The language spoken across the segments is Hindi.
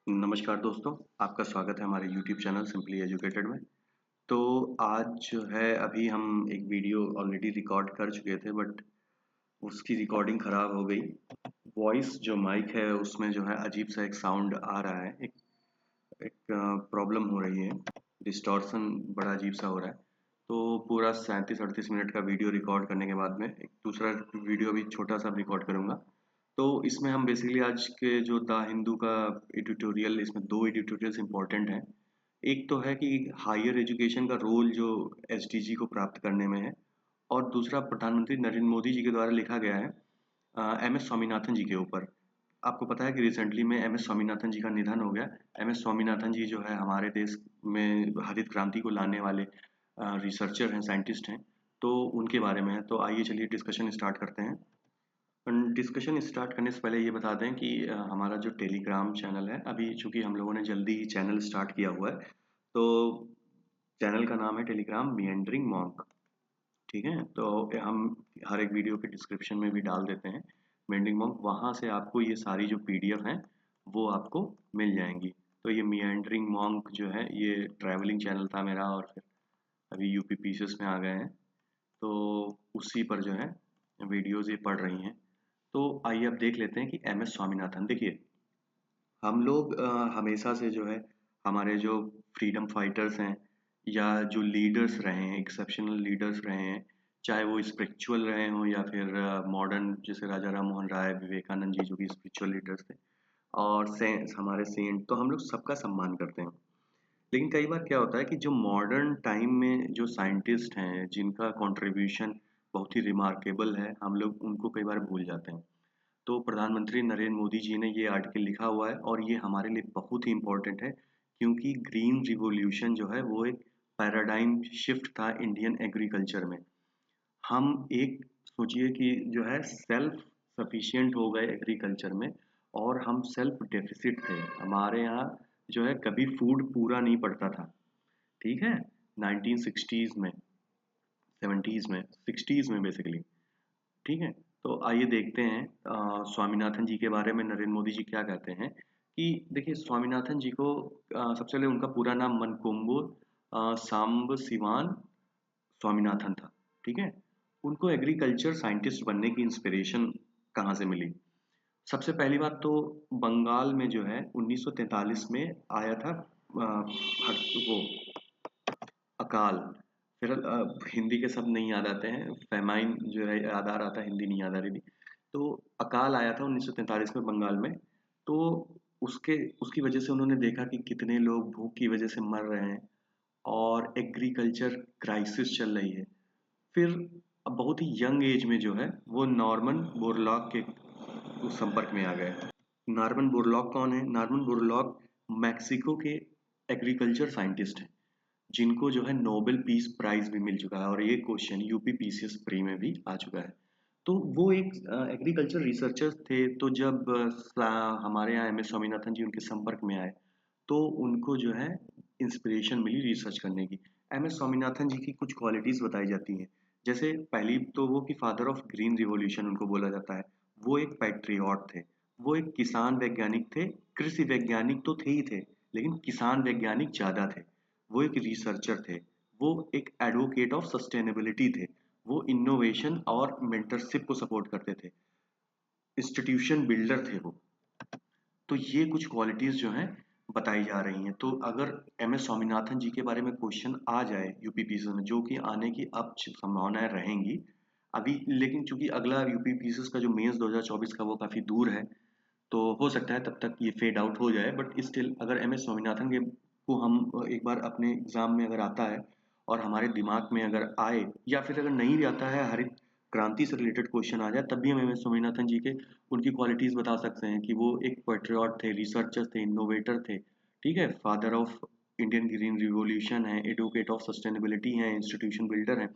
नमस्कार दोस्तों, आपका स्वागत है हमारे यूट्यूब चैनल सिंपली एजुकेटेड में। तो आज जो है अभी हम एक वीडियो ऑलरेडी रिकॉर्ड कर चुके थे बट उसकी रिकॉर्डिंग ख़राब हो गई। वॉइस जो माइक है उसमें जो है अजीब सा एक साउंड आ रहा है, एक एक प्रॉब्लम हो रही है, डिस्टॉर्शन बड़ा अजीब सा हो रहा है। तो पूरा 37-38 मिनट का वीडियो रिकॉर्ड करने के बाद में एक दूसरा वीडियो भी छोटा सा रिकॉर्ड करूँगा। तो इसमें हम बेसिकली आज के जो द हिंदू का एडिटोरियल, इसमें 2 एडिटोरियल्स इम्पोर्टेंट हैं। एक तो है कि हायर एजुकेशन का रोल जो एसडीजी को प्राप्त करने में है, और दूसरा प्रधानमंत्री नरेंद्र मोदी जी के द्वारा लिखा गया है एम एस स्वामीनाथन जी के ऊपर। आपको पता है कि रिसेंटली में एम एस स्वामीनाथन जी का निधन हो गया। एम एस स्वामीनाथन जी जो है हमारे देश में हरित क्रांति को लाने वाले रिसर्चर हैं, साइंटिस्ट हैं। तो उनके बारे में है। तो आइए चलिए डिस्कशन स्टार्ट करते हैं। डिस्कशन स्टार्ट करने से पहले ये बता दें कि हमारा जो टेलीग्राम चैनल है, अभी चूंकि हम लोगों ने जल्दी ही चैनल स्टार्ट किया हुआ है, तो चैनल का नाम है टेलीग्राम मिएंडरिंग मॉन्क। ठीक है, तो हम हर एक वीडियो के डिस्क्रिप्शन में भी डाल देते हैं मिएंडरिंग मॉन्क। वहाँ से आपको ये सारी जो पीडीएफ हैं वो आपको मिल जाएंगी। तो ये मिएंडरिंग मॉन्क जो है ये ट्रैवलिंग चैनल था मेरा, और फिर अभी यूपी पीसेस में आ गए हैं, तो उसी पर जो है वीडियोज़ ये पढ़ रही हैं। तो आइए अब देख लेते हैं कि एम एस स्वामीनाथन। देखिए, हम लोग हमेशा से जो है हमारे जो फ्रीडम फाइटर्स हैं या जो लीडर्स रहे हैं, एक्सेप्शनल लीडर्स रहे हैं, चाहे वो स्पिरिचुअल रहे हों या फिर मॉडर्न, जैसे राजा राम मोहन राय, विवेकानंद जी जो कि स्पिरिचुअल लीडर्स थे, और हमारे सेंट, तो हम लोग सबका सम्मान करते हैं। लेकिन कई बार क्या होता है कि जो मॉडर्न टाइम में जो साइंटिस्ट हैं जिनका कंट्रीब्यूशन बहुत ही रिमार्केबल है, हम लोग उनको कई बार भूल जाते हैं। तो प्रधानमंत्री नरेंद्र मोदी जी ने ये आर्टिकल लिखा हुआ है और ये हमारे लिए बहुत ही इम्पोर्टेंट है, क्योंकि ग्रीन रिवॉल्यूशन जो है वो एक पैराडाइम शिफ्ट था इंडियन एग्रीकल्चर में। हम एक सोचिए कि जो है सेल्फ सफिशिएंट हो गए एग्रीकल्चर में, और हम सेल्फ डेफिसिट थे। हमारे यहाँ जो है कभी फूड पूरा नहीं पड़ता था। ठीक है, 1960s में, 70s में, 60s में बेसिकली। ठीक है, तो आइए देखते हैं स्वामीनाथन जी के बारे में नरेंद्र मोदी जी क्या कहते हैं। कि देखिए, स्वामीनाथन जी को सबसे पहले उनका पूरा नाम मनकोम्बो सांब सिवान स्वामीनाथन था। ठीक है, उनको एग्रीकल्चर साइंटिस्ट बनने की इंस्पिरेशन कहाँ से मिली? सबसे पहली बात तो बंगाल में जो है 1943 में आया था वो अकाल। फिर हिंदी के शब्द नहीं याद आते हैं, फेमाइन जो है याद आ रहा था, हिंदी नहीं याद आ रही थी। तो अकाल आया था 1943 में बंगाल में। तो उसके उसकी वजह से उन्होंने देखा कि कितने लोग भूख की वजह से मर रहे हैं और एग्रीकल्चर क्राइसिस चल रही है। फिर अब बहुत ही यंग एज में जो है वो नॉर्मन बोरलॉग के संपर्क में आ गए। नॉर्मन बोरलॉग कौन है? नॉर्मन बोरलॉग मैक्सिको के एग्रीकल्चर साइंटिस्ट हैं, जिनको जो है नोबेल पीस प्राइज भी मिल चुका है, और ये क्वेश्चन यूपी पीसीएस प्री में भी आ चुका है। तो वो एक एग्रीकल्चर रिसर्चर थे। तो जब हमारे यहाँ एम एस स्वामीनाथन जी उनके संपर्क में आए, तो उनको जो है इंस्पिरेशन मिली रिसर्च करने की। एम एस स्वामीनाथन जी की कुछ क्वालिटीज बताई जाती हैं। जैसे पहली तो वो कि फादर ऑफ ग्रीन रिवॉल्यूशन उनको बोला जाता है। वो एक पैट्रियट थे, वो एक किसान वैज्ञानिक थे। कृषि वैज्ञानिक तो थे ही थे, लेकिन किसान वैज्ञानिक ज्यादा थे। वो एक रिसर्चर थे, वो एक एडवोकेट ऑफ सस्टेनेबिलिटी थे, वो इनोवेशन और मेंटरशिप को सपोर्ट करते थे, इंस्टीट्यूशन बिल्डर थे वो। तो ये कुछ क्वालिटीज जो हैं बताई जा रही हैं। तो अगर एम एस स्वामीनाथन जी के बारे में क्वेश्चन आ जाए यूपीपीसीएस में, जो कि आने की अब संभावनाएं रहेंगी अभी, लेकिन चूंकि अगला यूपीपीसीएस का जो मेंस 2024 का वो काफी दूर है, तो हो सकता है तब तक ये फेड आउट हो जाए। बट स्टिल अगर एम एस स्वामीनाथन के को हम एक बार अपने एग्जाम में अगर आता है और हमारे दिमाग में अगर आए, या फिर अगर नहीं भी आता है, हरित क्रांति से रिलेटेड क्वेश्चन आ जाए, तब भी हम एम एस स्वामीनाथन जी के उनकी क्वालिटीज बता सकते हैं कि वो एक पेट्रियट थे, रिसर्चर थे, इनोवेटर थे। ठीक है, father of Indian green revolution है, एडवोकेट ऑफ सस्टेनेबिलिटी है, इंस्टीट्यूशन बिल्डर है।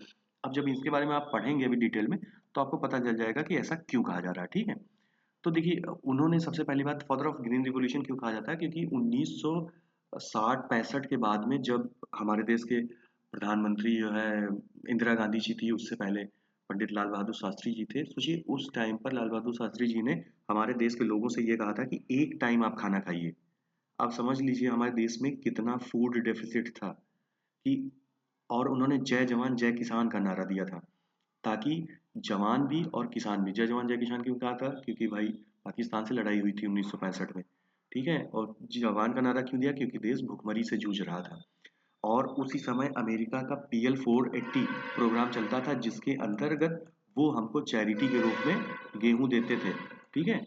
अब जब इसके बारे में आप पढ़ेंगे अभी डिटेल में, तो आपको पता चल जाएगा कि ऐसा क्यों कहा जा रहा है। ठीक है, तो देखिए, उन्होंने सबसे पहली बात, फादर ऑफ ग्रीन रिवॉल्यूशन क्यों कहा जाता है, क्योंकि 1960-65 के बाद में जब हमारे देश के प्रधानमंत्री जो है इंदिरा गांधी जी थी, उससे पहले पंडित लाल बहादुर शास्त्री जी थे। सोचिए, उस टाइम पर लाल बहादुर शास्त्री जी ने हमारे देश के लोगों से ये कहा था कि एक टाइम आप खाना खाइए, आप समझ लीजिए हमारे देश में कितना फूड डेफिसिट था कि और उन्होंने जय जवान जय किसान का नारा दिया था ताकि जवान भी और किसान भी, जय जवान जय किसान क्यों कहा था, क्योंकि भाई पाकिस्तान से लड़ाई हुई थी 1965 में, ठीक है। और जवान का नारा क्यों दिया, क्योंकि देश भुखमरी से जूझ रहा था। और उसी समय अमेरिका का PL 480 प्रोग्राम चलता था जिसके अंतर्गत वो हमको चैरिटी के रूप में गेहूं देते थे, ठीक है।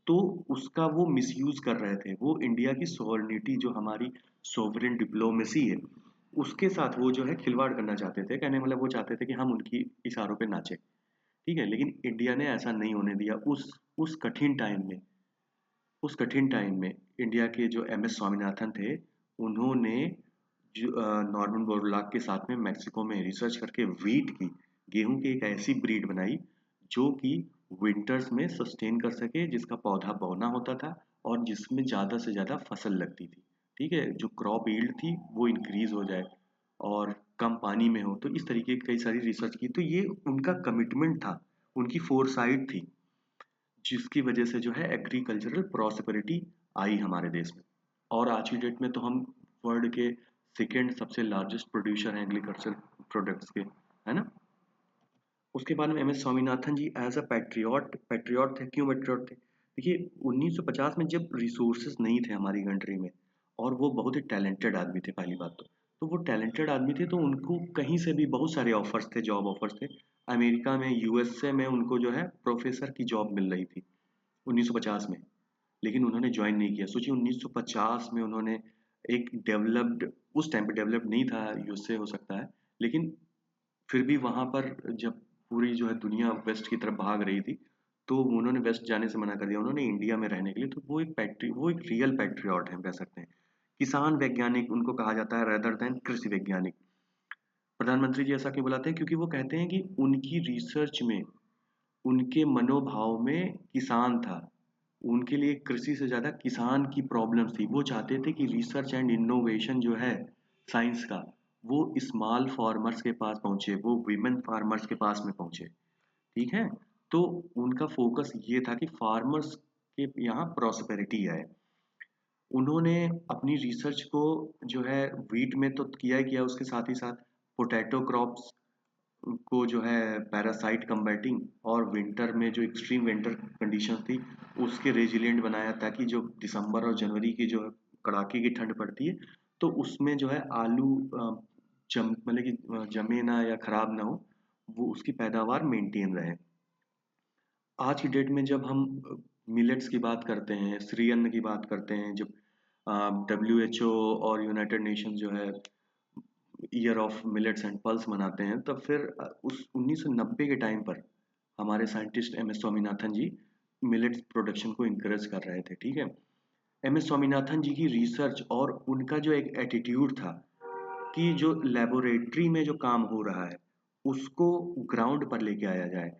तो उसका वो मिसयूज कर रहे थे, वो इंडिया की सोवरेनिटी जो हमारी सोवरेन डिप्लोमेसी है उसके साथ वो जो है खिलवाड़ करना चाहते थे। कहने मतलब वो चाहते थे कि हम उनकी इशारों पे नाचे, ठीक है। लेकिन इंडिया ने ऐसा नहीं होने दिया। उस कठिन टाइम में, इंडिया के जो MS स्वामीनाथन थे, उन्होंने नॉर्मन बोरलॉग के साथ में मैक्सिको में रिसर्च करके वीट की, गेहूं की एक ऐसी ब्रीड बनाई जो कि विंटर्स में सस्टेन कर सके, जिसका पौधा बौना होता था और जिसमें ज़्यादा से ज़्यादा फसल लगती थी, ठीक है। जो क्रॉप यील्ड थी वो इंक्रीज हो जाए और कम पानी में हो। तो इस तरीके की कई सारी रिसर्च की। तो ये उनका कमिटमेंट था, उनकी फोरसाइट थी, जिसकी वजह से जो है एग्रीकल्चरल प्रॉस्पेरिटी आई हमारे देश में। और आज की डेट में तो हम वर्ल्ड के सेकेंड सबसे लार्जेस्ट प्रोड्यूसर हैं एग्रीकल्चर प्रोडक्ट्स के, है ना। उसके बाद में MS Swaminathan ji as a patriot थे। क्यों पैट्रियट थे, देखिए 1950 में जब रिसोर्सेज नहीं थे हमारी कंट्री में, और वो बहुत ही टैलेंटेड आदमी थे पहली बात तो वो टैलेंटेड आदमी थे, तो उनको कहीं से भी बहुत सारे ऑफर्स थे, जॉब ऑफर्स थे। अमेरिका में, USA में उनको जो है प्रोफेसर की जॉब मिल रही थी 1950 में, लेकिन उन्होंने ज्वाइन नहीं किया। सोचिए 1950 में उन्होंने एक डेवलप्ड, उस टाइम पे डेवलप्ड नहीं था, USA हो सकता है, लेकिन फिर भी वहां पर जब पूरी जो है दुनिया वेस्ट की तरफ भाग रही थी, तो उन्होंने वेस्ट जाने से मना कर दिया, उन्होंने इंडिया में रहने के लिए। तो वो एक रियल पैट्रियट है, कह सकते हैं। किसान वैज्ञानिक उनको कहा जाता है रेदर देन कृषि वैज्ञानिक। प्रधानमंत्री जी ऐसा क्यों बुलाते हैं, क्योंकि वो कहते हैं कि उनकी रिसर्च में, उनके मनोभाव में किसान था। उनके लिए कृषि से ज़्यादा किसान की प्रॉब्लम्स थी। वो चाहते थे कि रिसर्च एंड इनोवेशन जो है साइंस का, वो स्मॉल फार्मर्स के पास पहुंचे, वो वीमेन फार्मर्स के पास में पहुंचे, ठीक है। तो उनका फोकस ये था कि फार्मर्स के यहाँ प्रॉस्पेरिटी है। उन्होंने अपनी रिसर्च को जो है वीट में तो किया ही किया, उसके साथ ही साथ पोटैटो क्रॉप्स को जो है पैरासाइट कम्बैटिंग, और विंटर में जो एक्सट्रीम विंटर कंडीशंस थी उसके रेजिलिएंट बनाया, ताकि जो दिसंबर और जनवरी की जो कड़ाके की ठंड पड़ती है तो उसमें जो है आलू मतलब कि जमे ना या खराब ना हो, वो उसकी पैदावार मेंटेन रहे। आज की डेट में जब हम मिलेट्स की बात करते हैं, श्री अन्न की बात करते हैं, जब WHO और यूनाइटेड नेशन जो है year of millets and pulse मनाते हैं, तब फिर उस 1990 के टाइम पर हमारे साइंटिस्ट MS स्वामीनाथन जी मिलेट्स प्रोडक्शन को इंकरेज कर रहे थे, ठीक है। MS स्वामीनाथन जी की रिसर्च और उनका जो एक एटीट्यूड था कि जो लेबोरेटरी में जो काम हो रहा है उसको ग्राउंड पर लेके आया जाए।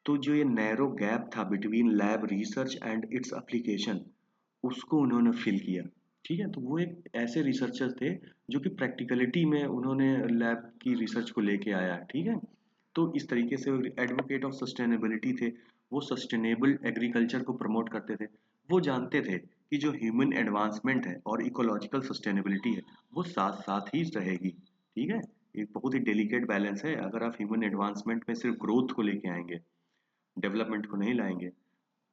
तो जो ये नैरो गैप था between lab research and its application, उसको उन्होंने फिल किया, ठीक है। तो वो एक ऐसे रिसर्चर थे जो कि प्रैक्टिकलिटी में उन्होंने लैब की रिसर्च को लेके आया, ठीक है। तो इस तरीके से वो एडवोकेट ऑफ सस्टेनेबिलिटी थे। वो सस्टेनेबल एग्रीकल्चर को प्रमोट करते थे। वो जानते थे कि जो ह्यूमन एडवांसमेंट है और इकोलॉजिकल सस्टेनेबिलिटी है वो साथ साथ ही रहेगी, ठीक है। एक बहुत ही डेलिकेट बैलेंस है। अगर आप ह्यूमन एडवांसमेंट में सिर्फ ग्रोथ को लेके आएंगे, डेवलपमेंट को नहीं लाएंगे,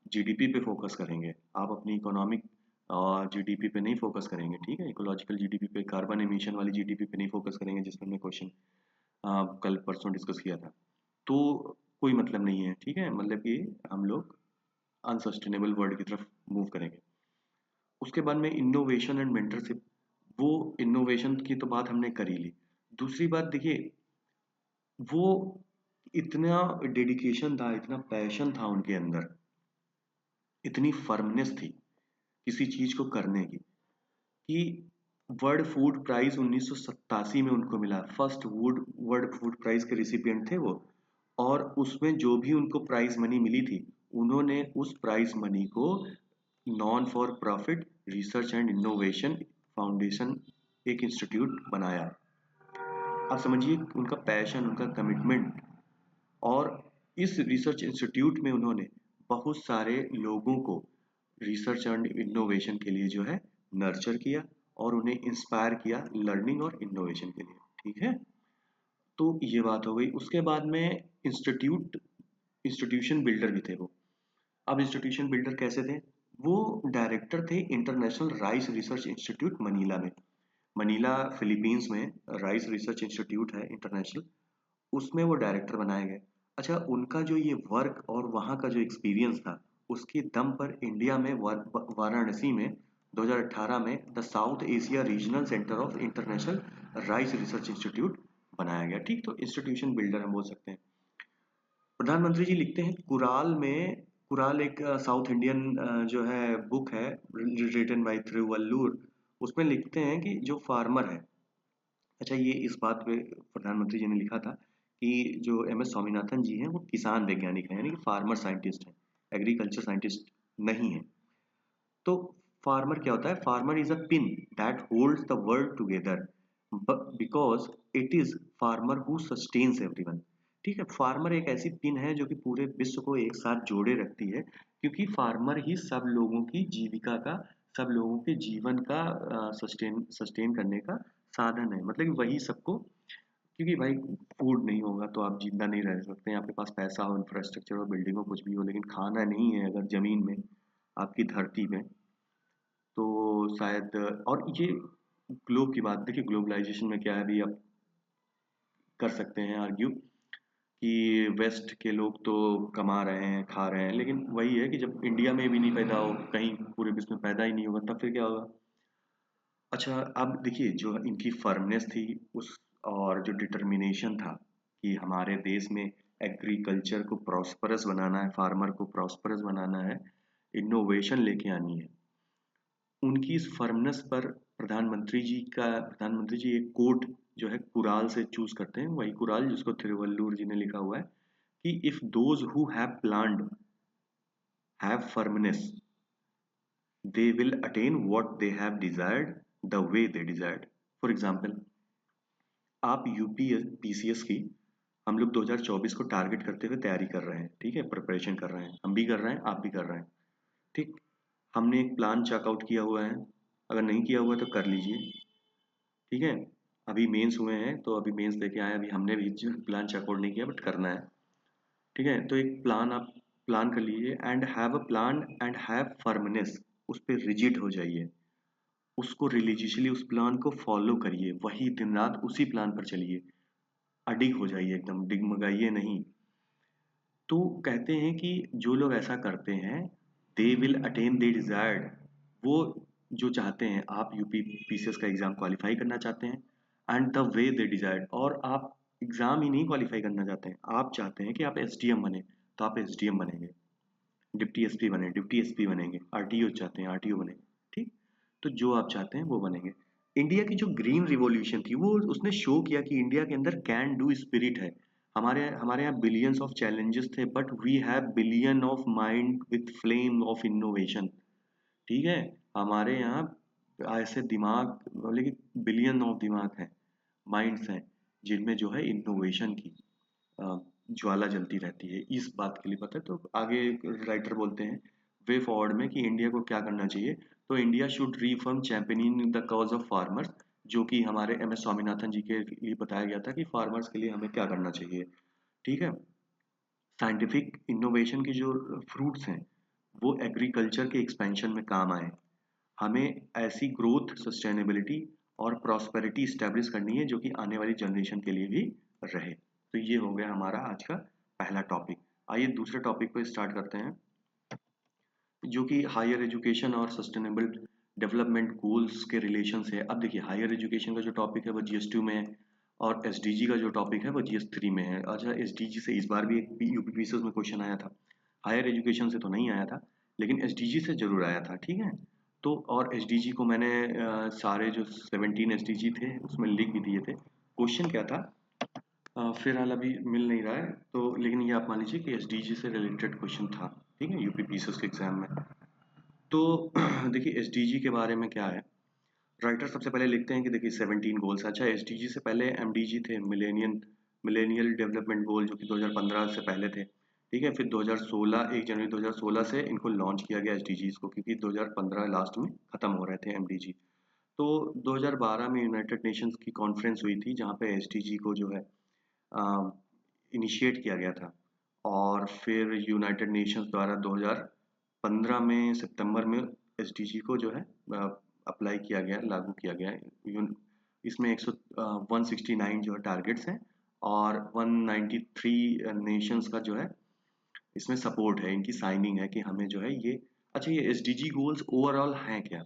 GDP पे फोकस करेंगे, आप अपनी इकोनॉमिक और GDP पे नहीं फोकस करेंगे, ठीक है, इकोलॉजिकल GDP पे, कार्बन एमिशन वाली GDP पे नहीं फोकस करेंगे, जिसमें हमने क्वेश्चन कल परसों डिस्कस किया था, तो कोई मतलब नहीं है, ठीक है। मतलब कि हम लोग अनसस्टेनेबल वर्ल्ड की तरफ मूव करेंगे। उसके बाद में इनोवेशन एंड मेंटरशिप, वो इनोवेशन की तो बात हमने कर ही ली। दूसरी बात देखिए, वो इतना डेडिकेशन था, इतना पैशन था उनके अंदर, इतनी फर्मनेस थी किसी चीज को करने की, कि वर्ल्ड फूड प्राइज 1987 में उनको मिला। First would world food prize के रिसिपिएंट थे वो। और उसमें जो भी उनको प्राइज मनी मिली थी, उन्होंने उस प्राइज मनी को non for profit research and innovation foundation, एक इंस्टीट्यूट बनाया। आप समझिए उनका पैशन, उनका कमिटमेंट। और इस रिसर्च इंस्टीट्यूट में उन्होंने बहुत सारे लोगों को रिसर्च एंड इनोवेशन के लिए जो है नर्चर किया और उन्हें इंस्पायर किया लर्निंग और इनोवेशन के लिए। ठीक है, तो ये बात हो गई। उसके बाद में इंस्टीट्यूशन बिल्डर भी थे वो। अब इंस्टीट्यूशन बिल्डर कैसे थे? वो डायरेक्टर थे international rice research institute Manila में। मनीला फिलीपींस में राइस रिसर्च इंस्टीट्यूट है इंटरनेशनल, उसमें वो डायरेक्टर बनाए गए। अच्छा, उनका जो ये वर्क और वहाँ का जो एक्सपीरियंस था, उसके दम पर इंडिया में वाराणसी में 2018 में the south Asia regional centre of international rice research institute बनाया गया। ठीक, तो इंस्टीट्यूशन बिल्डर हम बोल सकते हैं। प्रधानमंत्री जी लिखते हैं कुराल में, कुराल एक साउथ इंडियन जो है बुक है रिटन बाय थिरुवल्लुर, उसमें लिखते हैं कि जो फार्मर है, अच्छा ये इस बात पे प्रधानमंत्री जी ने लिखा था कि जो एम एस स्वामीनाथन जी हैं वो किसान वैज्ञानिक हैं, यानी कि फार्मर साइंटिस्ट हैं, एग्रीकल्चर साइंटिस्ट नहीं है। तो फार्मर क्या होता है? Farmer is a pin that holds the world together because it is farmer who sustains everyone. ठीक है, फार्मर एक ऐसी पिन है जो कि पूरे विश्व को एक साथ जोड़े रखती है, क्योंकि फार्मर ही सब लोगों की जीविका का, सब लोगों के जीवन का सस्टेन सस्टेन करने का साधन है। मतलब कि वही सबको, क्योंकि भाई फूड नहीं होगा तो आप जिंदा नहीं रह सकते हैं। आपके पास पैसा हो, इंफ्रास्ट्रक्चर हो, बिल्डिंग हो, कुछ भी हो, लेकिन खाना नहीं है अगर जमीन में, आपकी धरती में, तो शायद। और ये ग्लोब की बात देखिए, ग्लोबलाइजेशन में क्या है, अभी आप कर सकते हैं आर्ग्यू कि वेस्ट के लोग तो कमा रहे हैं, खा रहे हैं, लेकिन वही है कि जब इंडिया में भी नहीं पैदा हो, कहीं पूरे विश्व में पैदा ही नहीं होगा, तब फिर क्या होगा? अच्छा, अब देखिए जो इनकी फर्मनेस थी उस, और जो डिटर्मिनेशन था कि हमारे देश में एग्रीकल्चर को प्रॉस्परस बनाना है, फार्मर को प्रॉस्परस बनाना है, इनोवेशन लेके आनी है, उनकी इस फर्मनेस पर प्रधानमंत्री जी एक कोट जो है कुराल से चूज करते हैं, वही कुराल जिसको थिरुवल्लुर जी ने लिखा हुआ है कि if those who have planned have firmness, they will attain what they have desired the way they desired. For example, आप यूपीपीसीएस की, हम लोग 2024 को टारगेट करते हुए तैयारी कर रहे हैं, ठीक है, प्रिपरेशन कर रहे हैं, हम भी कर रहे हैं, आप भी कर रहे हैं। ठीक, हमने एक प्लान चेकआउट किया हुआ है, अगर नहीं किया हुआ है तो कर लीजिए। ठीक है, अभी मेंस हुए हैं तो अभी मेंस देके आए, अभी हमने भी प्लान चेकआउट नहीं किया बट करना है। ठीक है, तो एक प्लान आप प्लान कर लीजिए, and have a plan and have firmness, उस पर रिजिड हो जाइए, उसको रिलीजियसली उस प्लान को फॉलो करिए, वही दिन रात उसी प्लान पर चलिए, अडिग हो जाइए, एकदम डिगमगाइए नहीं। तो कहते हैं कि जो लोग ऐसा करते हैं, they will attain they desired. वो जो चाहते हैं, आप यूपी पीसीएस का एग्जाम क्वालिफाई करना चाहते हैं, and the way they desired, और आप एग्जाम ही नहीं क्वालिफाई करना चाहते हैं, आप चाहते हैं कि आप एसडीएम बने, तो आप एसडीएम बनेंगे, डिप्टी एसपी बने, डिप्टी एसपी बनेंगे, आरटीओ चाहते हैं आरटीओ बनेंगे। ठीक, तो जो आप चाहते हैं वो बनेंगे। इंडिया की जो ग्रीन रिवॉल्यूशन थी, वो उसने शो किया कि इंडिया के अंदर कैन डू स्पिरिट है। हमारे हमारे यहाँ बिलियंस ऑफ चैलेंजेस थे, but we have billion of mind with flame of innovation. ठीक है, हमारे यहाँ ऐसे दिमाग, बोले कि बिलियन ऑफ दिमाग हैं, माइंड्स हैं, जिनमें जो है इनोवेशन की अ, ज्वाला जलती रहती है। इस बात के लिए पता है, तो आगे राइटर बोलते हैं वे फॉरवर्ड में कि इंडिया को क्या करना चाहिए। तो India should reform championing the cause of farmers, जो कि हमारे एम एस स्वामीनाथन जी के लिए बताया गया था कि फार्मर्स के लिए हमें क्या करना चाहिए। ठीक है, साइंटिफिक इनोवेशन की जो फ्रूट्स हैं वो एग्रीकल्चर के एक्सपेंशन में काम आए। हमें ऐसी ग्रोथ, सस्टेनेबिलिटी और प्रॉस्पेरिटी इस्टेब्लिश करनी है जो कि आने वाली जनरेशन के लिए भी रहे। तो ये हो गया हमारा आज का पहला टॉपिक। आइए दूसरे टॉपिक को स्टार्ट करते हैं, जो कि हायर एजुकेशन और सस्टेनेबल डेवलपमेंट गोल्स के रिलेशन से है। अब देखिए, हायर एजुकेशन का जो टॉपिक है वो जीएस2 में है, और एसडीजी का जो टॉपिक है वो जीएस3 में है। अच्छा, एसडीजी से इस बार भी एक यूपीपीसीएस में क्वेश्चन आया था, हायर एजुकेशन से तो नहीं आया था, लेकिन एसडीजी से जरूर आया था। ठीक है, तो और एसडीजी को मैंने सारे जो 17 एसडीजी थे उसमें लिख भी दिए थे। क्वेश्चन क्या था, फिलहाल अभी मिल नहीं रहा है, तो लेकिन ये आप मान लीजिए कि एसडीजी से रिलेटेड क्वेश्चन था। ठीक है, यूपीपीसीएस के एग्जाम में। तो देखिए एसडीजी के बारे में क्या है, राइटर सबसे पहले लिखते हैं कि देखिए 17 गोल्स। अच्छा, एसडीजी से पहले एमडीजी थे, मिलेनियन मिलेनियल डेवलपमेंट गोल, जो कि 2015 से पहले थे। ठीक है। फिर 2016 1 जनवरी 2016 से इनको लॉन्च किया गया एसडीजीज को, क्योंकि 2015 लास्ट में ख़त्म हो रहे थे एमडीजी। तो 2012 में यूनाइटेड नेशंस की कॉन्फ्रेंस हुई थी जहाँ पे एसडीजी को जो है इनिशिएट किया गया था। और फिर यूनाइटेड नेशंस द्वारा 2015 में सितंबर में एसडीजी को जो है अप्लाई किया गया, लागू किया गया है। इसमें 169 जो है टारगेट्स हैं और 193 नेशंस का जो है इसमें सपोर्ट है, इनकी साइनिंग है कि हमें जो है ये। अच्छा, ये एसडीजी गोल्स ओवरऑल हैं क्या?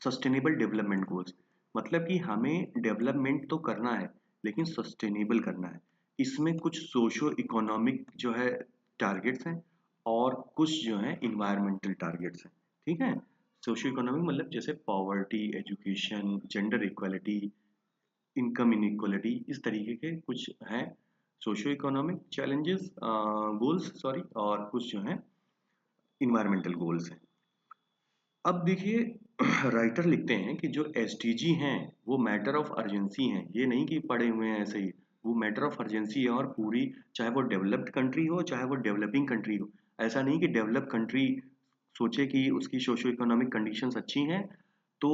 सस्टेनेबल डेवलपमेंट गोल्स, मतलब कि हमें डेवलपमेंट तो करना है लेकिन सस्टेनेबल करना है। इसमें कुछ सोशो इकोनॉमिक जो है टारगेट्स हैं और कुछ जो है इन्वायरमेंटल टारगेट्स हैं। ठीक है। सोशो इकोनॉमिक मतलब जैसे poverty, education, gender equality, income inequality, इस तरीके के कुछ हैं socio economic challenges goals, sorry, और कुछ जो है इन्वायरमेंटल गोल्स हैं। अब देखिए, राइटर लिखते हैं कि जो एसडीजी हैं वो मैटर ऑफ अर्जेंसी हैं। ये नहीं कि पड़े हुए हैं ऐसे ही, वो मैटर ऑफ अर्जेंसी है। और पूरी, चाहे वो डेवलप्ड कंट्री हो चाहे वो डेवलपिंग कंट्री हो, ऐसा नहीं कि डेवलप कंट्री सोचे कि उसकी सोशो इकोनॉमिक कंडीशंस अच्छी हैं तो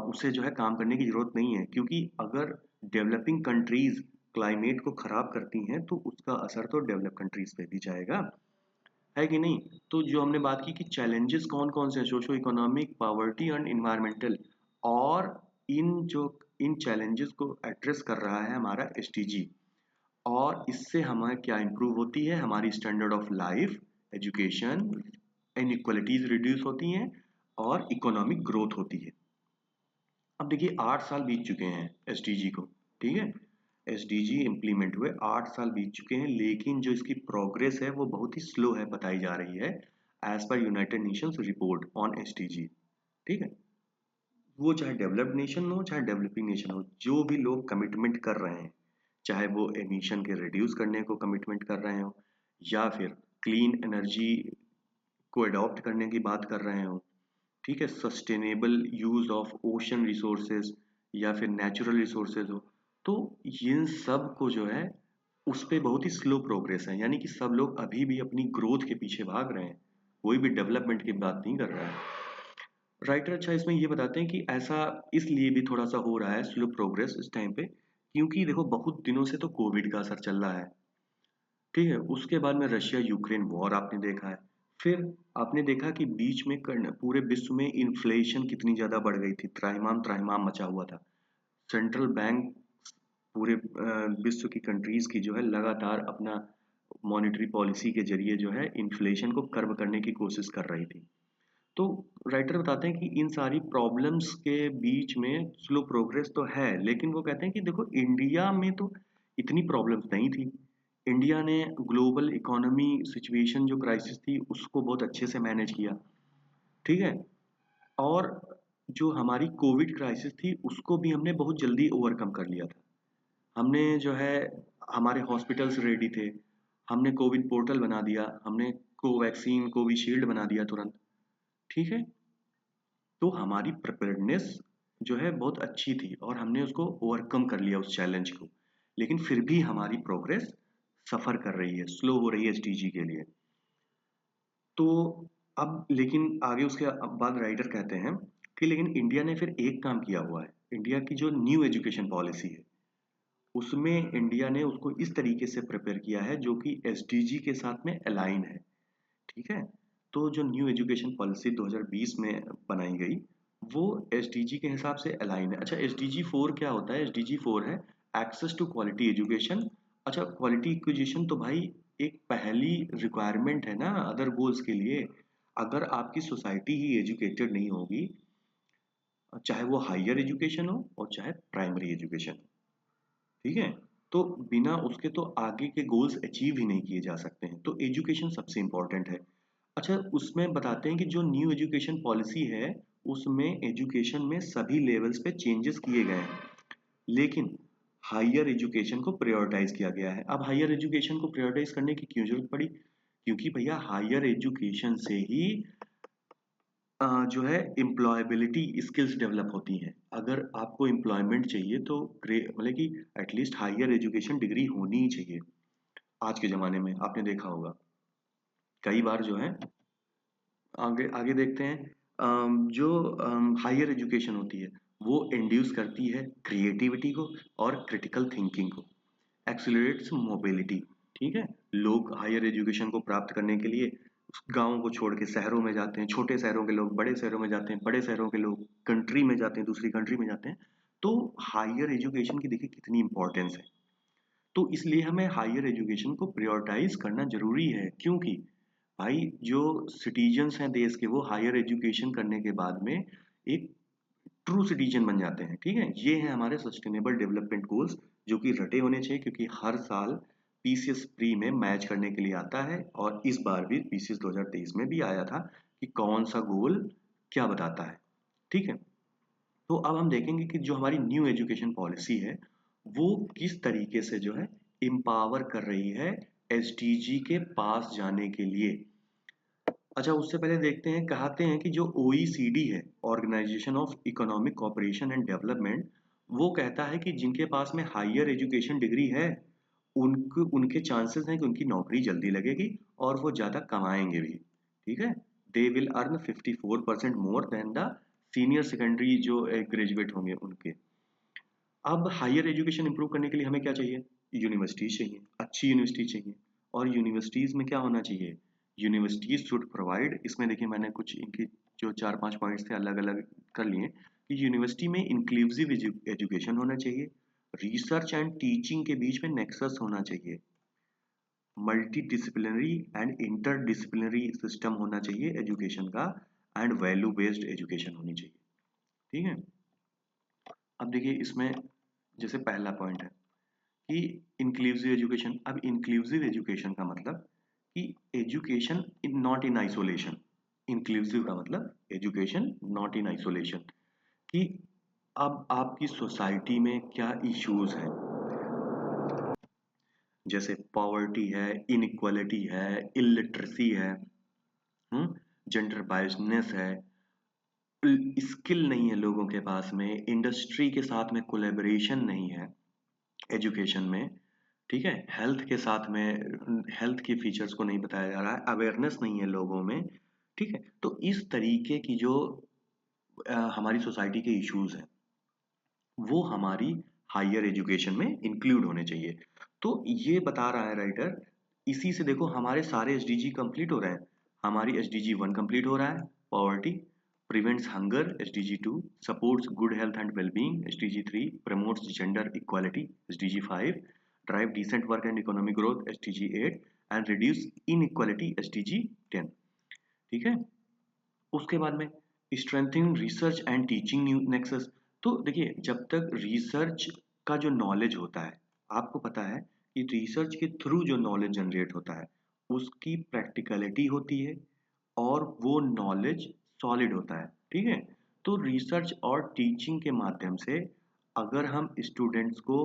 उसे जो है काम करने की जरूरत नहीं है, क्योंकि अगर डेवलपिंग कंट्रीज क्लाइमेट को खराब करती हैं तो उसका असर तो डेवलप कंट्रीज पे भी जाएगा, है कि नहीं? तो जो हमने बात की कि चैलेंजेस कौन कौन से हैं, socio economic, poverty and environmental, और इन चैलेंजेस को एड्रेस कर रहा है हमारा एसटीजी। और इससे हमारे क्या इंप्रूव होती है, हमारी standard of life, education, inequalities reduce होती हैं और इकोनॉमिक ग्रोथ होती है। अब देखिए, 8 साल बीत चुके हैं एसडीजी को। ठीक है। एसडीजी इम्प्लीमेंट हुए 8 साल बीत चुके हैं, लेकिन जो इसकी प्रोग्रेस है वो बहुत ही स्लो है बताई जा रही है, as per United Nations report on SDG. ठीक है। वो चाहे डेवलप्ड नेशन हो चाहे डेवलपिंग नेशन हो, जो भी लोग कमिटमेंट कर रहे हैं, चाहे वो एमिशन के रिड्यूस करने को कमिटमेंट कर रहे हो या फिर क्लीन एनर्जी को अडॉप्ट करने की बात कर रहे हो, ठीक है, sustainable use of ocean resources या फिर नेचुरल रिसोर्सेज हो, तो इन सब को जो है उस पे बहुत ही स्लो प्रोग्रेस है। यानी कि सब लोग अभी भी अपनी ग्रोथ के पीछे भाग रहे हैं, कोई भी डेवलपमेंट की बात नहीं कर रहा है। राइटर अच्छा इसमें ये बताते हैं कि ऐसा इसलिए भी थोड़ा सा हो रहा है स्लो प्रोग्रेस इस टाइम पे, क्योंकि देखो बहुत दिनों से तो कोविड का असर चल रहा है। ठीक है। उसके बाद में रशिया यूक्रेन वॉर आपने देखा है। फिर आपने देखा कि बीच में पूरे विश्व में इन्फ्लेशन कितनी ज्यादा बढ़ गई थी, त्राहिमाम त्राहिमाम मचा हुआ था। सेंट्रल बैंक पूरे विश्व की कंट्रीज की जो है लगातार अपना मॉनेटरी पॉलिसी के जरिए जो है इन्फ्लेशन को कर्व करने की कोशिश कर रही थी। तो राइटर बताते हैं कि इन सारी प्रॉब्लम्स के बीच में स्लो प्रोग्रेस तो है, लेकिन वो कहते हैं कि देखो इंडिया में तो इतनी प्रॉब्लम्स नहीं थी। इंडिया ने ग्लोबल इकोनॉमी सिचुएशन जो क्राइसिस थी उसको बहुत अच्छे से मैनेज किया। ठीक है। और जो हमारी कोविड क्राइसिस थी उसको भी हमने बहुत जल्दी ओवरकम कर लिया था। हमने जो है, हमारे हॉस्पिटल्स रेडी थे, हमने कोविड पोर्टल बना दिया, हमने कोवैक्सीन कोविशील्ड बना दिया तुरंत। ठीक है। तो हमारी प्रिपेयर्डनेस जो है बहुत अच्छी थी और हमने उसको ओवरकम कर लिया उस चैलेंज को। लेकिन फिर भी हमारी प्रोग्रेस सफर कर रही है, स्लो हो रही है एसटीजी के लिए। तो अब लेकिन आगे उसके बाद राइटर कहते हैं कि लेकिन इंडिया ने फिर एक काम किया हुआ है। इंडिया की जो न्यू एजुकेशन पॉलिसी है उसमें इंडिया ने उसको इस तरीके से प्रिपेयर किया है जो कि एसडीजी के साथ में अलाइन है। ठीक है। तो जो न्यू एजुकेशन पॉलिसी 2020 में बनाई गई वो एसडीजी के हिसाब से अलाइन है। अच्छा, एसडीजी 4 क्या होता है? एसडीजी 4 है एक्सेस टू क्वालिटी एजुकेशन। अच्छा, क्वालिटी एजुकेशन तो भाई एक पहली रिक्वायरमेंट है ना अदर गोल्स के लिए। अगर आपकी सोसाइटी ही एजुकेटेड नहीं होगी, चाहे वो हायर एजुकेशन हो और चाहे प्राइमरी एजुकेशन हो, ठीक है, तो बिना उसके तो आगे के गोल्स अचीव ही नहीं किए जा सकते हैं। तो एजुकेशन सबसे इंपॉर्टेंट है। अच्छा, उसमें बताते हैं कि जो न्यू एजुकेशन पॉलिसी है उसमें एजुकेशन में सभी लेवल्स पे चेंजेस किए गए हैं, लेकिन हायर एजुकेशन को प्रायोरिटाइज किया गया है। अब हायर एजुकेशन को प्रायोरिटाइज करने की क्यों जरूरत पड़ी? क्योंकि भैया हायर एजुकेशन से ही जो है एम्प्लॉयबिलिटी स्किल्स डेवलप होती हैं। अगर आपको एम्प्लॉयमेंट चाहिए तो मतलब कि एटलीस्ट हायर एजुकेशन डिग्री होनी ही चाहिए। आज के ज़माने में आपने देखा होगा। कई बार जो है आगे आगे देखते हैं जो हायर एजुकेशन होती है वो इंड्यूस करती है क्रिएटिविटी को और क्रिटिकल थिंकिंग को, एक्सेलरेट्स मोबिलिटी। ठीक है, लोग हायर एजुकेशन को प्राप्त करने के लिए गाँव को छोड़ के शहरों में जाते हैं, छोटे शहरों के लोग बड़े शहरों में जाते हैं, बड़े शहरों के लोग कंट्री में जाते हैं, दूसरी कंट्री में जाते हैं। तो हायर एजुकेशन की देखिए कितनी इंपॉर्टेंस है। तो इसलिए हमें हायर एजुकेशन को प्रायोरिटाइज करना जरूरी है, क्योंकि भाई जो सिटीजन्स हैं देश के वो हायर एजुकेशन करने के बाद में एक ट्रू सिटीजन बन जाते हैं। ठीक है, ये है हमारे सस्टेनेबल डेवलपमेंट गोल्स जो कि रटे होने चाहिए, क्योंकि हर साल पीसीएस प्री में मैच करने के लिए आता है और इस बार भी पीसीएस 2023 में भी आया था कि कौन सा गोल क्या बताता है। ठीक है, तो अब हम देखेंगे कि जो हमारी न्यू एजुकेशन पॉलिसी है वो किस तरीके से जो है एम्पावर कर रही है एसडीजी के पास जाने के लिए। अच्छा, उससे पहले देखते हैं, कहते हैं कि जो ओईसीडी है, organisation of economic cooperation and development, वो कहता है कि जिनके पास में हायर एजुकेशन डिग्री है उनके उनके चांसेस हैं कि उनकी नौकरी जल्दी लगेगी और वो ज़्यादा कमाएंगे भी। ठीक है, they will earn 54% more than the senior secondary जो ग्रेजुएट होंगे उनके। अब हायर एजुकेशन इंप्रूव करने के लिए हमें क्या चाहिए? यूनिवर्सिटीज चाहिए, अच्छी यूनिवर्सिटी चाहिए। और यूनिवर्सिटीज में क्या होना चाहिए? यूनिवर्सिटीज शुड प्रोवाइड, इसमें देखिए मैंने कुछ इनकी जो 4-5 पॉइंट्स थे अलग अलग कर लिए कि यूनिवर्सिटी में इंक्लूसिव एजुकेशन होना चाहिए, रिसर्च एंड टीचिंग के बीच में नेक्सस होना चाहिए, multi disciplinary and inter disciplinary system होना चाहिए एजुकेशन का, एंड वैल्यू बेस्ड एजुकेशन होनी चाहिए। ठीक है, अब देखिए इसमें जैसे पहला पॉइंट है कि इंक्लूसिव एजुकेशन। अब इंक्लूसिव एजुकेशन का मतलब कि education in not in isolation. Inclusive का मतलब एजुकेशन नॉट इन आइसोलेशन, कि अब आपकी सोसाइटी में क्या इश्यूज हैं, जैसे पॉवर्टी है, इनइक्वालिटी है, इलिटरेसी है, जेंडर बायसनेस है, स्किल नहीं है लोगों के पास में, इंडस्ट्री के साथ में कोलेबोरेशन नहीं है एजुकेशन में। ठीक है, हेल्थ के साथ में हेल्थ के फीचर्स को नहीं बताया जा रहा है, अवेयरनेस नहीं है लोगों में। ठीक है, तो इस तरीके की जो हमारी सोसाइटी के इश्यूज हैं वो हमारी हायर एजुकेशन में इंक्लूड होने चाहिए। तो ये बता रहा है राइटर, इसी से देखो हमारे सारे एसडीजी कंप्लीट हो रहे हैं। हमारी एसडीजी 1 कंप्लीट हो रहा है, poverty, prevents hunger SDG 2, supports good health and wellbeing SDG 3, promotes gender equality SDG 5, drive decent work and economic growth SDG 8, and reduce inequality SDG 10। ठीक है, उसके बाद में strengthening research and teaching new nexus. तो देखिए जब तक रिसर्च का जो नॉलेज होता है, आपको पता है कि रिसर्च के थ्रू जो नॉलेज जनरेट होता है उसकी प्रैक्टिकलिटी होती है और वो नॉलेज सॉलिड होता है। ठीक है, तो रिसर्च और टीचिंग के माध्यम से अगर हम स्टूडेंट्स को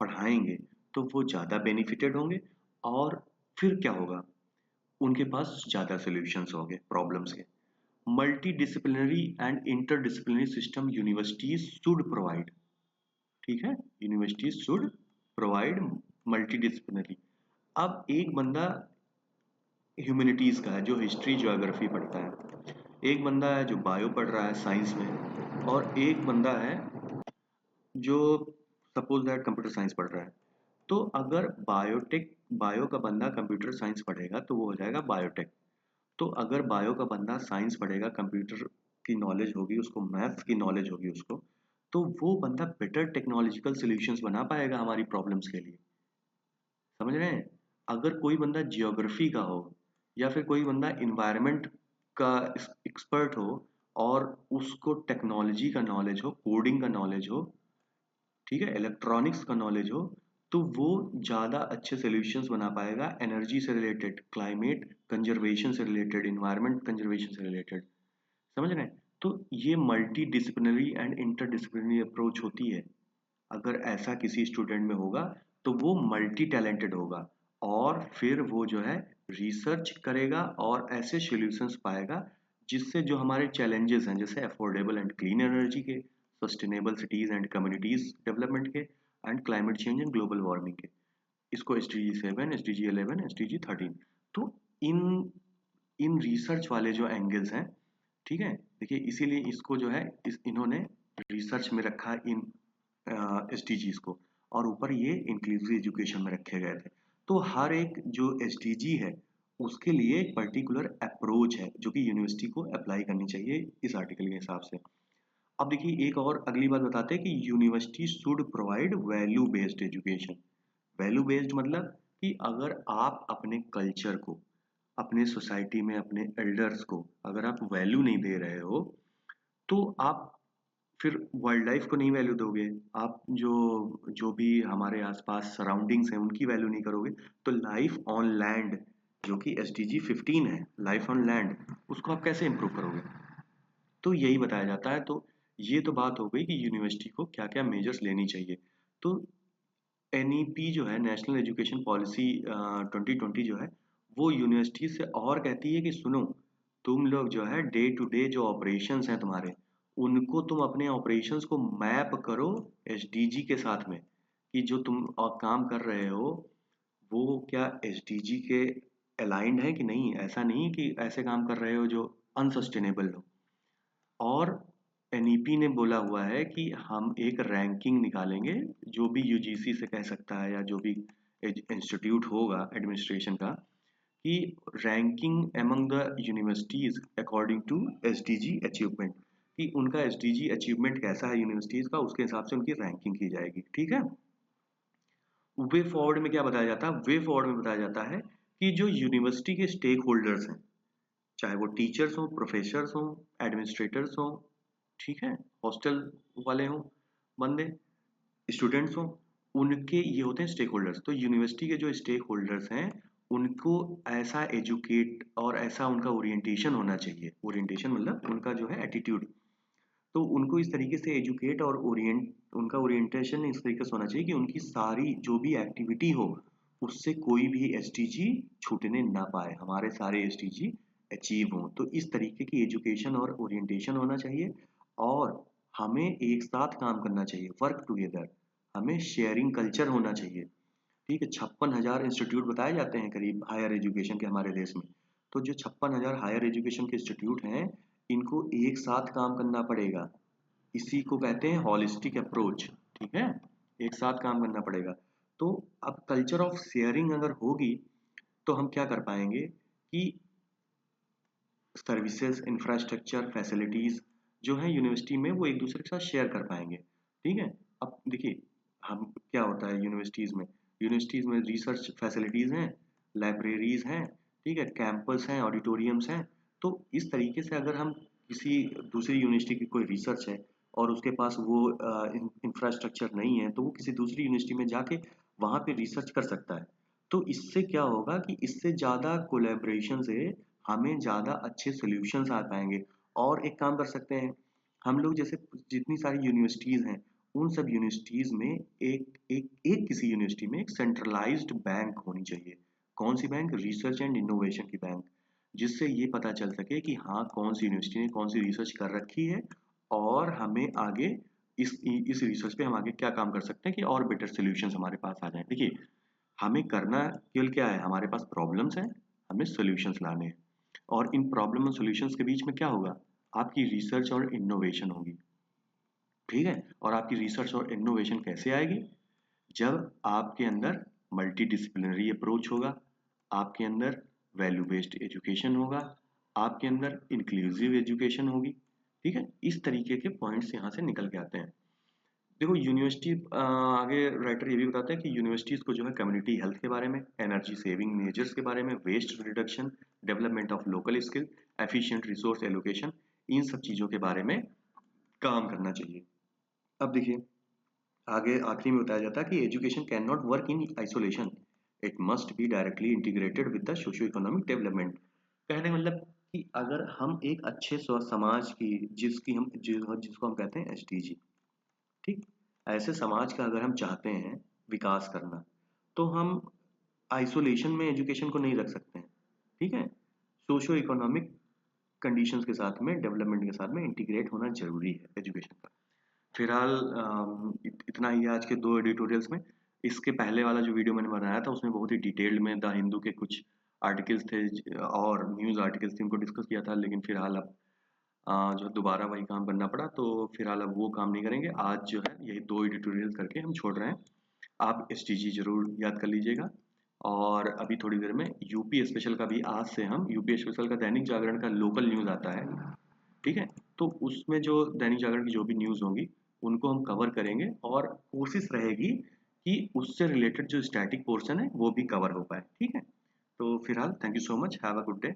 पढ़ाएंगे तो वो ज़्यादा बेनिफिटेड होंगे, और फिर क्या होगा, उनके पास ज़्यादा सॉल्यूशंस होंगे प्रॉब्लम्स के। Multidisciplinary and interdisciplinary system universities should provide. ठीक है, यूनिवर्सिटीज शुड प्रोवाइड मल्टीडिसिप्लिनरी। अब एक बंदा ह्यूमैनिटीज का है जो हिस्ट्री ज्योग्राफी पढ़ता है, एक बंदा है जो बायो पढ़ रहा है साइंस में, और एक बंदा है जो सपोज दैट कंप्यूटर साइंस पढ़ रहा है। तो अगर बायो का बंदा कंप्यूटर साइंस पढ़ेगा तो वो हो जाएगा बायोटेक। तो अगर बायो का बंदा साइंस पढ़ेगा, कंप्यूटर की नॉलेज होगी उसको, मैथ्स की नॉलेज होगी उसको, तो वो बंदा बेटर टेक्नोलॉजिकल सॉल्यूशंस बना पाएगा हमारी प्रॉब्लम्स के लिए। समझ रहे हैं? अगर कोई बंदा जियोग्राफी का हो या फिर कोई बंदा इन्वायरमेंट का एक्सपर्ट हो और उसको टेक्नोलॉजी का नॉलेज हो, कोडिंग का नॉलेज हो, ठीक है, इलेक्ट्रॉनिक्स का नॉलेज हो, तो वो ज़्यादा अच्छे सॉल्यूशंस बना पाएगा एनर्जी से रिलेटेड, क्लाइमेट कंजर्वेशन से रिलेटेड, इन्वायरमेंट कंजर्वेशन से रिलेटेड। समझ रहे हैं? तो ये multi disciplinary and interdisciplinary approach होती है। अगर ऐसा किसी स्टूडेंट में होगा तो वो मल्टी टैलेंटेड होगा, और फिर वो जो है रिसर्च करेगा और ऐसे सॉल्यूशंस पाएगा जिससे जो हमारे चैलेंजेस हैं, जैसे अफोर्डेबल एंड क्लीन एनर्जी के, sustainable cities and communities development के, and climate change and global warming के, इसको SDG 7, SDG 11, SDG 13। तो इन इन रिसर्च वाले जो एंगल्स हैं, ठीक है, देखिए इसीलिए इसको जो है इन्होंने रिसर्च में रखा इन SDGs को, और ऊपर ये इंक्लूसिव एजुकेशन में रखे गए थे। तो हर एक जो SDG है उसके लिए एक पर्टिकुलर अप्रोच है जो कि यूनिवर्सिटी को अप्लाई करनी चाहिए इस आर्टिकल के हिसाब से। अब देखिए एक और अगली बात बताते हैं कि university should provide value based education. Value based मतलब कि अगर आप अपने कल्चर को, अपने सोसाइटी में अपने एल्डर्स को अगर आप वैल्यू नहीं दे रहे हो, तो आप फिर वाइल्ड लाइफ को नहीं वैल्यू दोगे, आप जो जो भी हमारे आसपास सराउंडिंग्स हैं उनकी वैल्यू नहीं करोगे, तो लाइफ ऑन लैंड जो कि SDG 15 है, लाइफ ऑन लैंड, उसको आप कैसे इंप्रूव करोगे? तो यही बताया जाता है। तो ये तो बात हो गई कि यूनिवर्सिटी को क्या क्या मेजर्स लेनी चाहिए। तो NEP जो है, नेशनल एजुकेशन पॉलिसी 2020 जो है, वो यूनिवर्सिटी से और कहती है कि सुनो, तुम लोग जो है डे टू डे जो ऑपरेशंस हैं तुम्हारे, उनको तुम अपने ऑपरेशंस को मैप करो SDG के साथ में, कि जो तुम काम कर रहे हो वो क्या SDG के अलाइंड है कि नहीं। ऐसा नहीं कि ऐसे काम कर रहे हो जो अनसस्टेनेबल हो। और NEP ने बोला हुआ है कि हम एक रैंकिंग निकालेंगे, जो भी UGC से कह सकता है या जो भी इंस्टीट्यूट होगा एडमिनिस्ट्रेशन का, कि ranking among the universities according to SDG achievement, कि उनका SDG अचीवमेंट कैसा है यूनिवर्सिटीज का, उसके हिसाब से उनकी रैंकिंग की जाएगी। ठीक है। वे फॉरवर्ड में क्या बताया जाता है? वे फॉरवर्ड में बताया जाता है कि जो यूनिवर्सिटी के स्टेक होल्डर्स हैं, चाहे वो टीचर्स हों, प्रोफेसर्स हों, एडमिनिस्ट्रेटर्स हों, ठीक है, हॉस्टल वाले हों बंदे, स्टूडेंट्स हों, उनके ये होते हैं स्टेक होल्डर्स। तो यूनिवर्सिटी के जो स्टेक होल्डर्स हैं उनको ऐसा एजुकेट और ऐसा उनका ओरिएंटेशन होना चाहिए, ओरिएंटेशन मतलब उनका जो है एटीट्यूड, तो उनको इस तरीके से एजुकेट और उनका ओरिएंटेशन इस तरीके से होना चाहिए कि उनकी सारी जो भी एक्टिविटी हो उससे कोई भी SDG छूटने ना पाए, हमारे सारे SDG अचीव हों। तो इस तरीके की एजुकेशन और ओरिएंटेशन होना चाहिए, और हमें एक साथ काम करना चाहिए, वर्क टुगेदर, हमें शेयरिंग कल्चर होना चाहिए। ठीक है, 56,000 इंस्टीट्यूट बताए जाते हैं करीब हायर एजुकेशन के हमारे देश में। तो जो 56,000 हायर एजुकेशन के इंस्टीट्यूट हैं, इनको एक साथ काम करना पड़ेगा। इसी को कहते हैं हॉलिस्टिक अप्रोच। ठीक है, एक साथ काम करना पड़ेगा। तो अब कल्चर ऑफ शेयरिंग अगर होगी तो हम क्या कर पाएंगे कि सर्विसेज, इंफ्रास्ट्रक्चर, फैसिलिटीज जो है यूनिवर्सिटी में वो एक दूसरे के साथ शेयर कर पाएंगे। ठीक है। अब देखिए हम क्या होता है यूनिवर्सिटीज में रिसर्च फैसिलिटीज हैं, लाइब्रेरीज हैं, ठीक है, कैंपस हैं, ऑडिटोरियम्स हैं। तो इस तरीके से अगर हम किसी दूसरी यूनिवर्सिटी की कोई रिसर्च है और उसके पास वो इंफ्रास्ट्रक्चर नहीं है, तो वो किसी दूसरी यूनिवर्सिटी में जाके वहाँ पे रिसर्च कर सकता है। तो इससे क्या होगा कि इससे ज़्यादा कोलैबोरेशन से हमें ज़्यादा अच्छे सॉल्यूशंस आ पाएंगे। और एक काम कर सकते हैं हम लोग, जैसे जितनी सारी यूनिवर्सिटीज़ हैं उन सब यूनिवर्सिटीज़ में एक किसी यूनिवर्सिटी में एक सेंट्रलाइज्ड बैंक होनी चाहिए। कौन सी बैंक? रिसर्च एंड इनोवेशन की बैंक, जिससे ये पता चल सके कि हाँ कौन सी यूनिवर्सिटी ने कौन सी रिसर्च कर रखी है, और हमें आगे इस रिसर्च पे हम आगे क्या काम कर सकते हैं कि और बेटर सॉल्यूशंस हमारे पास आ जाएं। देखिए हमें करना केवल क्या है, हमारे पास प्रॉब्लम्स हैं, हमें सॉल्यूशंस लाने हैं, और इन प्रॉब्लम और सॉल्यूशंस के बीच में क्या होगा? आपकी रिसर्च और इनोवेशन होगी। ठीक है। और आपकी रिसर्च और इनोवेशन कैसे आएगी? जब आपके अंदर मल्टी डिसिप्लिनरी अप्रोच होगा, आपके अंदर वैल्यू बेस्ड एजुकेशन होगा, आपके अंदर इंक्लूसिव एजुकेशन होगी। ठीक है, इस तरीके के पॉइंट्स यहाँ से निकल के आते हैं। देखो यूनिवर्सिटी आगे राइटर ये भी बताते हैं कि यूनिवर्सिटीज को जो है कम्युनिटी हेल्थ के बारे में, एनर्जी सेविंग मेजर्स के बारे में, waste reduction, development of local skill, efficient resource allocation, इन सब चीज़ों के बारे में काम करना चाहिए। अब देखिए आगे आखिरी में बताया जाता है कि education can not work in isolation, it must be directly integrated with the socio economic development. कहने का मतलब कि अगर हम एक अच्छे समाज की, जिसको हम कहते हैं SDG, ठीक, ऐसे समाज का अगर हम चाहते हैं विकास करना, तो हम आइसोलेशन में एजुकेशन को नहीं रख सकते हैं। ठीक है, सोशो इकोनॉमिक कंडीशंस के साथ में, डेवलपमेंट के साथ में इंटीग्रेट होना जरूरी है एजुकेशन का। फिलहाल इतना ही है आज के 2 एडिटोरियल्स में। इसके पहले वाला जो वीडियो मैंने बनाया था उसमें बहुत ही डिटेल्ड में द हिंदू के कुछ आर्टिकल्स थे और न्यूज़ आर्टिकल्स थे, उनको डिस्कस किया था, लेकिन फिलहाल अब जो दोबारा वही काम करना पड़ा, तो फिलहाल अब वो काम नहीं करेंगे। आज जो है यही 2 एडिटोरियल करके हम छोड़ रहे हैं। आप एसटीजी ज़रूर याद कर लीजिएगा। और अभी थोड़ी देर में यूपी स्पेशल का भी, आज से हम यूपी स्पेशल का दैनिक जागरण का लोकल न्यूज़ आता है, ठीक है? तो उसमें जो दैनिक जागरण की जो भी न्यूज़ होंगी, उनको हम कवर करेंगे और कोशिश रहेगी कि उससे रिलेटेड जो स्टैटिक पोर्शन है, वो भी कवर हो पाए, ठीक है? तो फिलहाल thank you so much, have a good day.